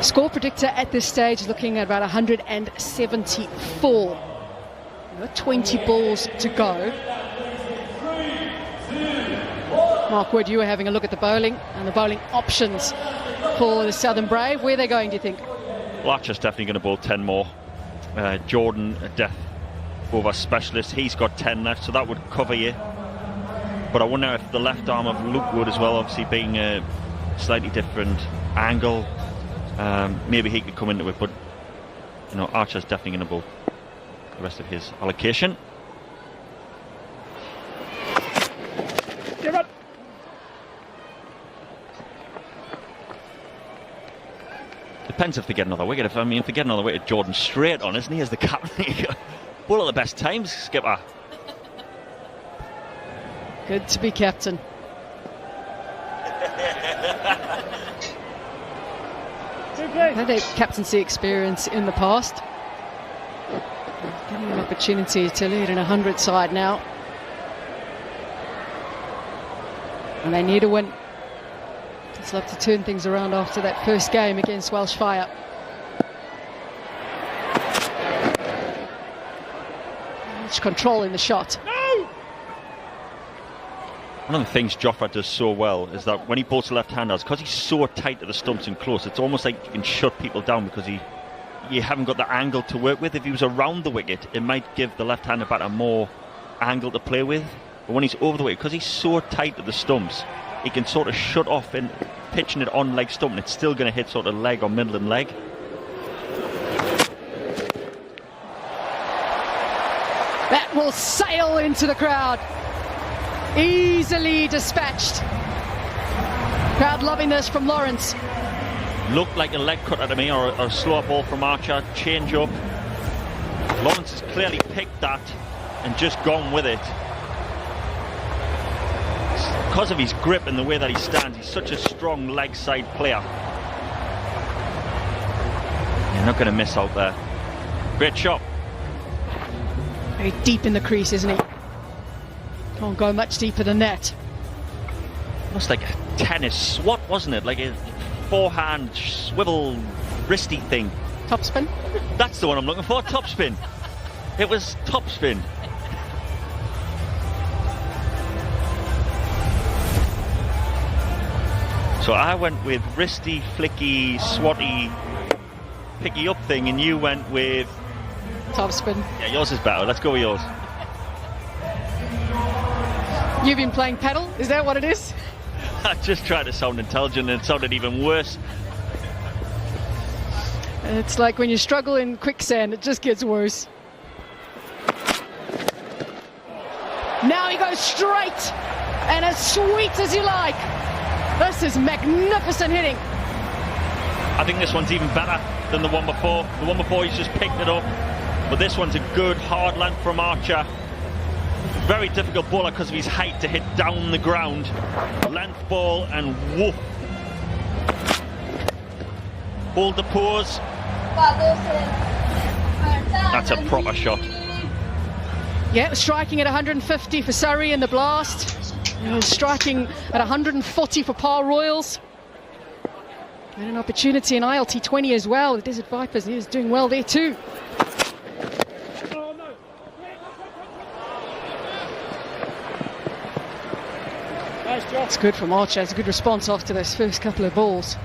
Score predictor at this stage is looking at about 174. 20 balls to go. Mark Wood, you were having a look at the bowling and the bowling options for the Southern Brave. Where are they going, do you think? Well, Archer's definitely going to bowl 10 more. Jordan, a death over specialist, he's got 10 left, so that would cover you. But I wonder if the left arm of Luke Wood as well, obviously being a slightly different angle, maybe he could come into it. But you know, Archer's definitely going to bowl the rest of his allocation. Depends if they get another wicket. If they get another wicket, Jordan straight on, isn't he, as the captain? All at the best times, skipper. Good to be captain. Had a captaincy experience in the past. Getting an opportunity to lead in a 100 side now. And they need a win. Just love to turn things around after that first game against Welsh Fire. Much control in the shot. One of the things Jofra does so well is that when he bowls the left-handers, because he's so tight to the stumps and close, it's almost like you can shut people down because you haven't got the angle to work with. If he was around the wicket, it might give the left-hander batter more angle to play with. But when he's over the wicket, because he's so tight to the stumps, he can sort of shut off and pitching it on leg stump, and it's still going to hit sort of leg or middle and leg. That will sail into the crowd. Easily dispatched. Crowd loving this from Lawrence. Looked like a leg cutter to me, or a slower ball from Archer. Change up. Lawrence has clearly picked that and just gone with it. Because of his grip and the way that he stands, he's such a strong leg side player. You're not going to miss out there. Great shot. Very deep in the crease, isn't he? Can't go much deeper than that. Almost like a tennis swat, wasn't it? Like a forehand swivel wristy thing. Top spin? That's the one I'm looking for, top spin. It was top spin. So I went with wristy, flicky, swatty, picky up thing, and you went with... Top spin. Yeah, yours is better. Let's go with yours. You've been playing paddle? Is that what it is? I just tried to sound intelligent and it sounded even worse. It's like when you struggle in quicksand, it just gets worse. Now he goes straight and as sweet as you like. This is magnificent hitting. I think this one's even better than the one before. The one before he's just picked it up. But this one's a good hard length from Archer. Very difficult bowler because of his height to hit down the ground. Length ball and woof. Hold the pause. That's a proper shot. Yeah, striking at 150 for Surrey in the blast. Striking at 140 for Par Royals. And an opportunity in ILT 20 as well. The Desert Vipers, he is doing well there too. It's good from Archer. It's a good response after those first couple of balls.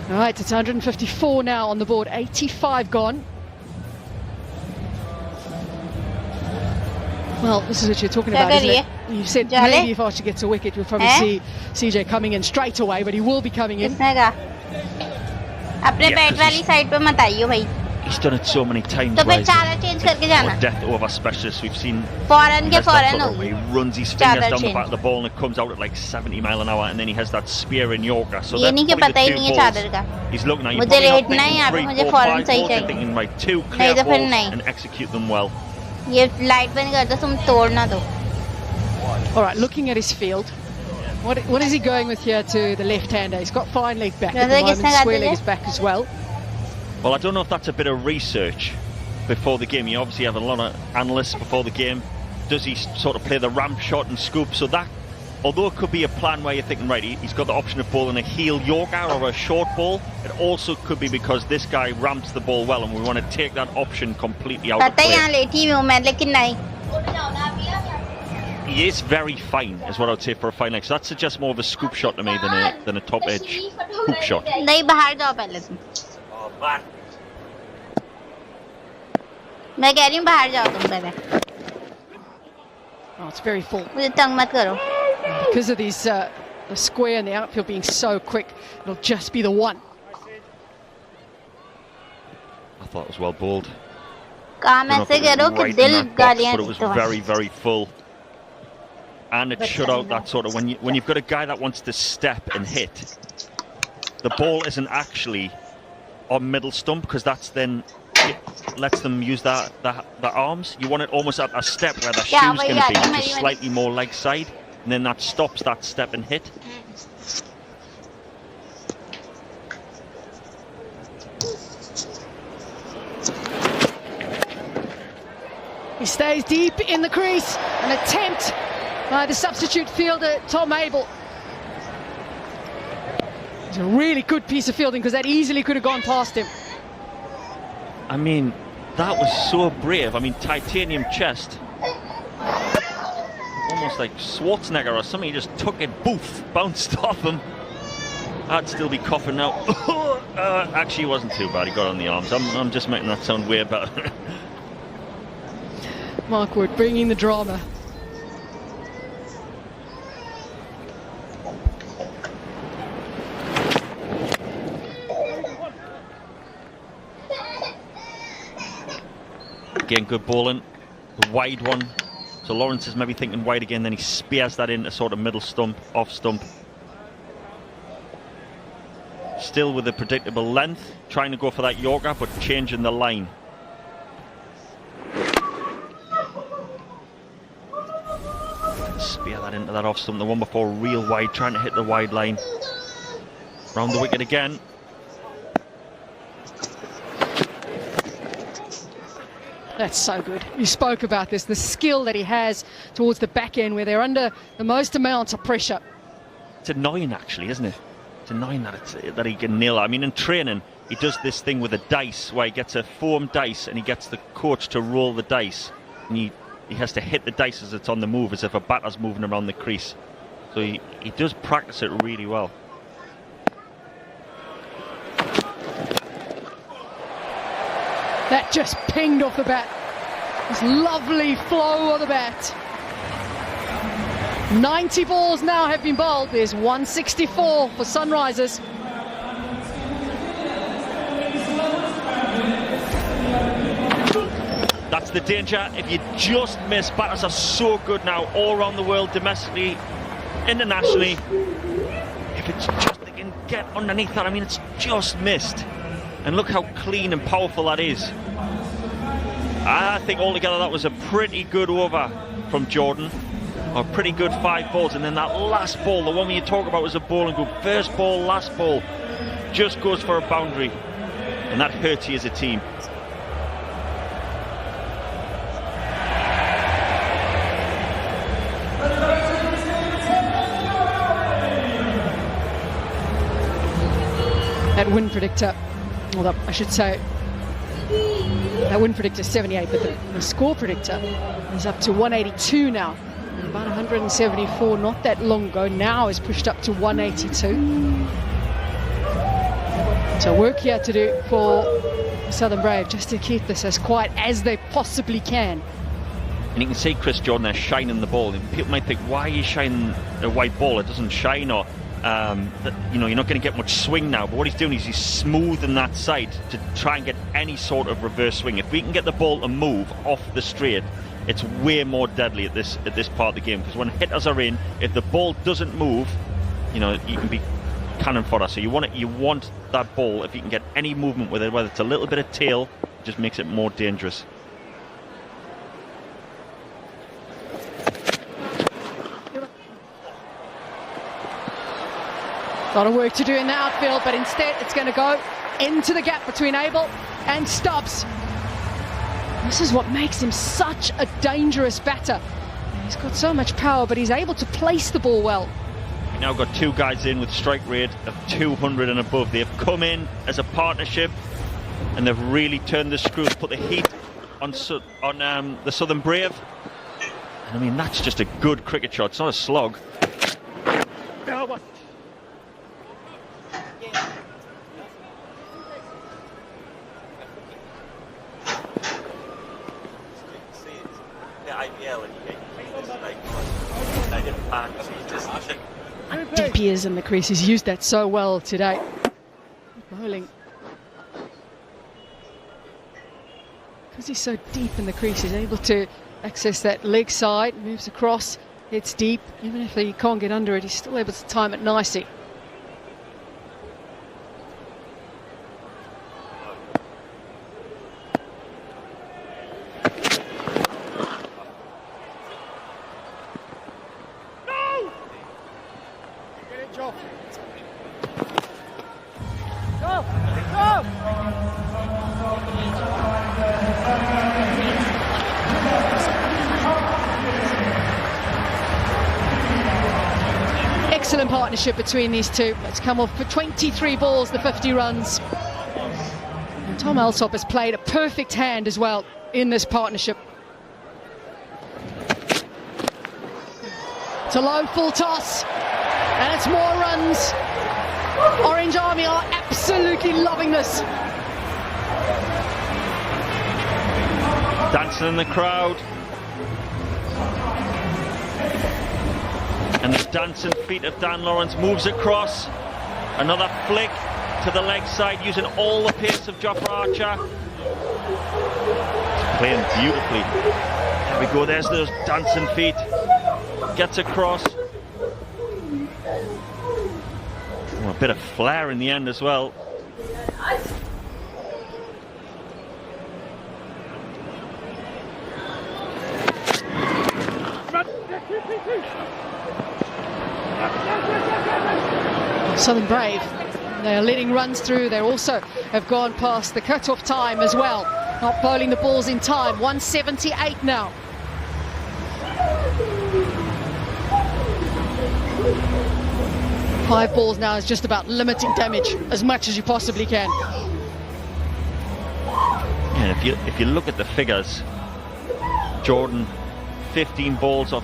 All right, it's 154 now on the board. 85 gone. Well, this is what you're talking about, isn't it? You said maybe if Archer gets a wicket, we'll probably see CJ coming in straight away, but he will be coming in. He's done it so many times. Death over specialists. We've seen he runs his fingers down the back of the ball and it comes out at like 70 mile an hour, and then he has that spear in Yorker. So that's probably the two balls he's looking at. You're probably not thinking 3, 4, 5 balls. You're thinking like 2 clear balls and execute them well. All right, looking at his field, what is he going with here to the left-hander? He's got fine leg back at the moment, square leg is back as well. Well, I don't know if that's a bit of research before the game. You obviously have a lot of analysts before the game. Does he sort of play the ramp shot and scoop? So that although it could be a plan where you're thinking, right, he's got the option of bowling a heel Yorker or a short ball, it also could be because this guy ramps the ball well and we want to take that option completely out of play. He is very fine, is what I would say for a fine leg. So that suggests more of a scoop shot to me than a top edge hook shot. नहीं बाहर जाओ पहले तुम मैं कह रही हूँ बाहर जाओ तुम पहले Oh, it's very full. मुझे तंग मत करो Because of these the square and the outfield being so quick, it'll just be the one. I thought it was well bowled. काम ऐसे करो कि दिल गालियाँ but it was very, very full. And it shut out that sort of when you've got a guy that wants to step and hit, the ball isn't actually on middle stump because that's then lets them use the arms. You want it almost at a step where the shoe's going to be, just slightly more leg side, and then that stops that step and hit. He stays deep in the crease. An attempt by the substitute fielder, Tom Abel. It's a really good piece of fielding because that easily could have gone past him. I mean, that was so brave. I mean, titanium chest. Almost like Schwarzenegger or something. He just took it, boof, bounced off him. I'd still be coughing now. Actually, it wasn't too bad. He got on the arms. I'm just making that sound way better. Mark Wood bringing the drama. Again, good bowling. The wide one. So Lawrence is maybe thinking wide again, then he spears that into sort of middle stump, off stump. Still with a predictable length, trying to go for that Yorker, but changing the line. Spear that into that off stump. The one before real wide, trying to hit the wide line. Round the wicket again. That's so good. You spoke about this, the skill that he has towards the back end where they're under the most amount of pressure. It's annoying actually, isn't it? It's annoying that he can nail it. I mean, in training, he does this thing with a dice where he gets a foam dice and he gets the coach to roll the dice. And he has to hit the dice as it's on the move, as if a batter's moving around the crease. So he does practice it really well. That just pinged off the bat. This lovely flow of the bat. 90 balls now have been bowled. There's 164 for Sunrisers. That's the danger. If you just miss, batters are so good now all around the world, domestically, internationally. If it's just they can get underneath that, I mean, it's just missed. And look how clean and powerful that is. I think altogether that was a pretty good over from Jordan. A pretty good 5 balls. And then that last ball, the one you talk about was a bowling group. First ball, last ball, just goes for a boundary. And that hurts you as a team. That win predictor, well, I should say, that win predictor 78, but the score predictor is up to 182 now. About 174 not that long ago, now is pushed up to 182. So work here to do for Southern Brave, just to keep this as quiet as they possibly can. And you can see Chris Jordan there shining the ball. And people might think, why are you shining a white ball? It doesn't shine, or you know, you're not going to get much swing now. But what he's doing is he's smoothing that side to try and get any sort of reverse swing. If we can get the ball to move off the straight, it's way more deadly at this part of the game. Because when hitters are in, if the ball doesn't move, you know, you can be cannon fodder. So you want that ball. If you can get any movement with it, whether it's a little bit of tail, it just makes it more dangerous. A lot of work to do in the outfield, but instead it's going to go into the gap between Abel and Stubbs. This is what makes him such a dangerous batter. He's got so much power, but he's able to place the ball well. We've now got two guys in with strike rate of 200 and above. They've come in as a partnership, and they've really turned the screws, put the heat on the Southern Brave. And I mean, that's just a good cricket shot. It's not a slog. How deep he is in the crease. He's used that so well today. Bowling. Because he's so deep in the crease, he's able to access that leg side, moves across, hits deep. Even if he can't get under it, he's still able to time it nicely. Excellent partnership between these two. It's come off for 23 balls, the 50 runs. And Tom Alsop has played a perfect hand as well in this partnership. It's a low full toss, and it's more runs. Orange Army are absolutely loving this. Dancing in the crowd. And the dancing feet of Dan Lawrence moves across. Another flick to the leg side, using all the pace of Jofra Archer. He's playing beautifully. There we go, there's those dancing feet. Gets across. Oh, a bit of flair in the end as well. Southern Brave, they're letting runs through. They also have gone past the cut-off time as well. Not bowling the balls in time. 178 now. Five balls now is just about limiting damage as much as you possibly can. And if you look at the figures, Jordan, 15 balls off.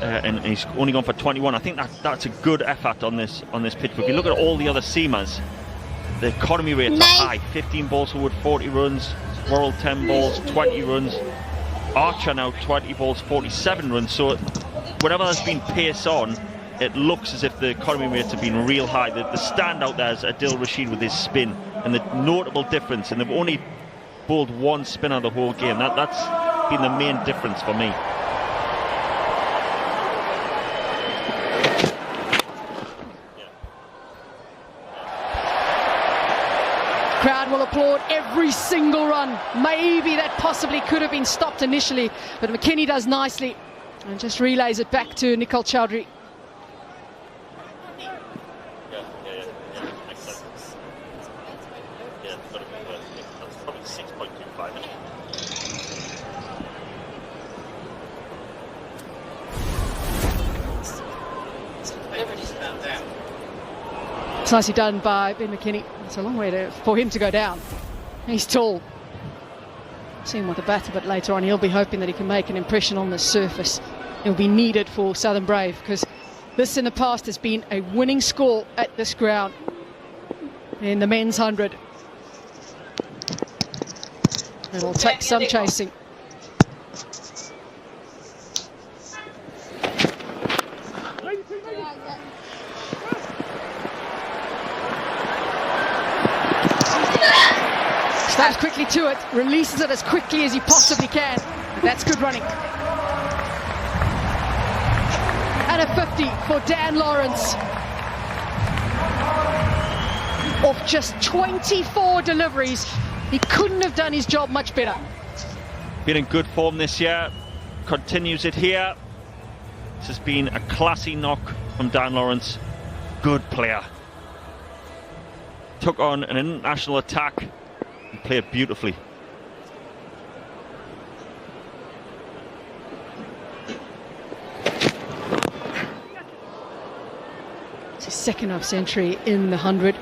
And he's only gone for 21. I think that's a good effort on this pitch. But if you look at all the other seamers, the economy rates are high. 15 balls forward, 40 runs. Worrell 10 balls, 20 runs. Archer now 20 balls, 47 runs. So whenever there's been pace on, it looks as if the economy rates have been real high. The standout there is Adil Rashid with his spin, and the notable difference. And they've only bowled one spinner the whole game. That's been the main difference for me. Crowd will applaud every single run. Maybe that possibly could have been stopped initially, but McKinney does nicely and just relays it back to Nicole Chowdhury. It's nicely done by Ben McKinney. It's a long way for him to go down. He's tall. See him with the bat a bit later on. He'll be hoping that he can make an impression on the surface. It'll be needed for Southern Brave, because this in the past has been a winning score at this ground in the men's 100. It'll take some chasing. Steps quickly to it, releases it as quickly as he possibly can. That's good running. And a 50 for Dan Lawrence. Off just 24 deliveries. He couldn't have done his job much better. Been in good form this year. Continues it here. This has been a classy knock from Dan Lawrence. Good player. Took on an international attack and played beautifully. second half century in the 100.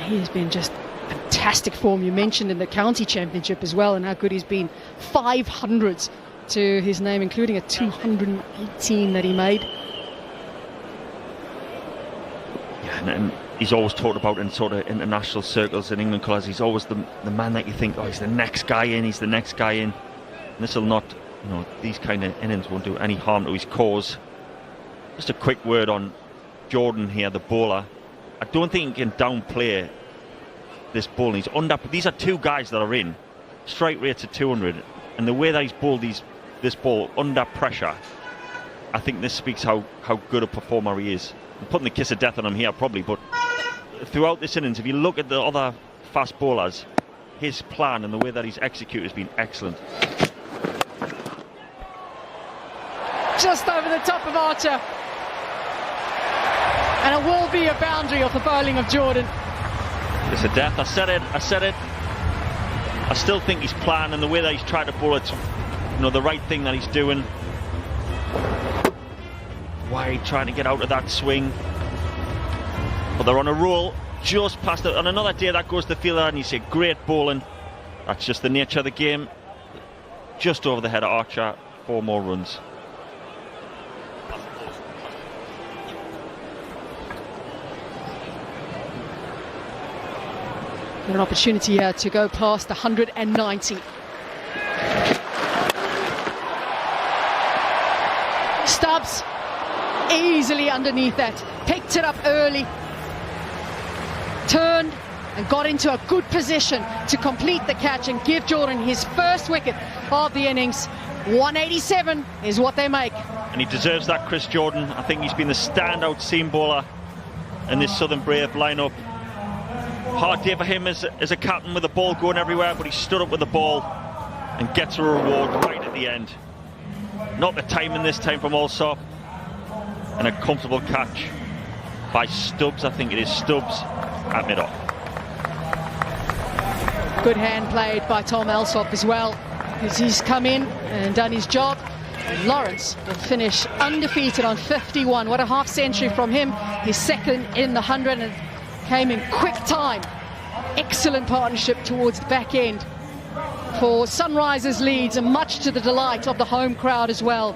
He has been just fantastic form. You mentioned in the county championship as well, and how good he's been. 500s to his name, including a 218 that he made. Yeah, and he's always talked about in sort of international circles in England colours. He's always the man that you think, oh, he's the next guy in. He's the next guy in. And this will not, you know, these kind of innings won't do any harm to his cause. Just a quick word on Jordan here, the bowler. I don't think he can downplay this bowling. He's under. These are two guys that are in strike rates at 200, and the way that he's bowled this ball under pressure, I think this speaks how good a performer he is. I'm putting the kiss of death on him here probably, but throughout this innings, if you look at the other fast bowlers, his plan and the way that he's executed has been excellent. Just over the top of Archer, and it will be a boundary off the bowling of Jordan. Kiss of death. I said it. I still think his plan and the way that he's tried to bowl it's, you know, the right thing that he's doing. Wide, trying to get out of that swing, but they're on a roll just past it. On another day that goes to fielder and you say great bowling. That's just the nature of the game. Just over the head of Archer, 4 more runs. An opportunity here to go past 190. Stubbs easily underneath that, picked it up early, turned and got into a good position to complete the catch and give Jordan his first wicket of the innings. 187 is what they make. And he deserves that, Chris Jordan. I think he's been the standout seam bowler in this Southern Brave lineup. Hard day for him as a captain with the ball going everywhere, but he stood up with the ball and gets a reward right at the end. Not the timing this time from Alsop, and a comfortable catch by Stubbs. I think it is Stubbs at mid-off. Good hand played by Tom Alsop as well, because he's come in and done his job. And Lawrence will finish undefeated on 51. What a half century from him. His second in the 100 and came in quick time. Excellent partnership towards the back end for Sunrisers Leeds, and much to the delight of the home crowd as well.